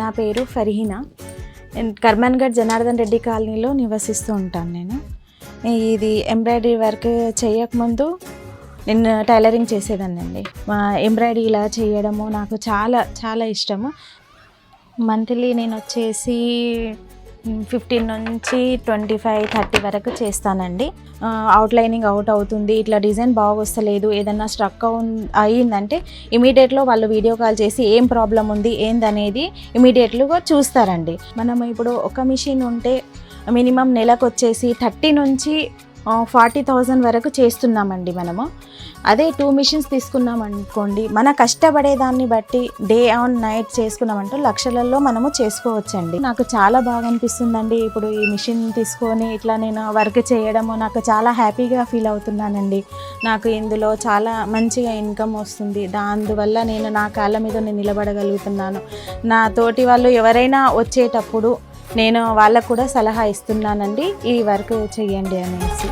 నా పేరు ఫర్హీనా. నేను కర్మన్ఘట్ జనార్దన్ రెడ్డి కాలనీలో నివసిస్తూ ఉంటాను. నేను ఇది ఎంబ్రాయిడరీ వర్క్ చేయకముందు నేను టైలరింగ్ చేసేదాన్నండి. ఎంబ్రాయిడరీ ఇలా చేయడము నాకు చాలా చాలా ఇష్టము. మంత్లీ నేను వచ్చేసి 15 నుంచి 25-30 వరకు చేస్తానండి. అవుట్లైనింగ్ అవుట్ అవుతుంది, ఇట్లా డిజైన్ బాగా వస్తలేదు, ఏదన్నా స్ట్రక్ అయ్యిందంటే ఇమీడియట్లో వాళ్ళు వీడియో కాల్ చేసి ఏం ప్రాబ్లం ఉంది ఏందనేది ఇమీడియట్గా చూస్తారండి. మనం ఇప్పుడు ఒక మిషన్ ఉంటే మినిమం నెలకు వచ్చేసి 30 నుంచి 40,000 వరకు చేస్తున్నామండి మనము. అదే 2 మిషన్స్ తీసుకున్నాం అనుకోండి, మన కష్టపడేదాన్ని బట్టి డే ఆన్ నైట్ చేసుకున్నామంటే లక్షలలో మనము చేసుకోవచ్చండి. నాకు చాలా బాగా అనిపిస్తుందండి ఇప్పుడు ఈ మిషన్ తీసుకొని ఇట్లా నేను వర్క్ చేయడము. నాకు చాలా హ్యాపీగా ఫీల్ అవుతున్నానండి. నాకు ఇందులో చాలా మంచిగా ఇన్కమ్ వస్తుంది. అందువల్ల నేను నా కాళ్ళ మీద నేను నిలబడగలుగుతున్నాను. నా తోటి వాళ్ళు ఎవరైనా వచ్చేటప్పుడు నేను వాళ్ళకు కూడా సలహా ఇస్తున్నానండి, ఈ వర్క్ చేయండి అనేసి.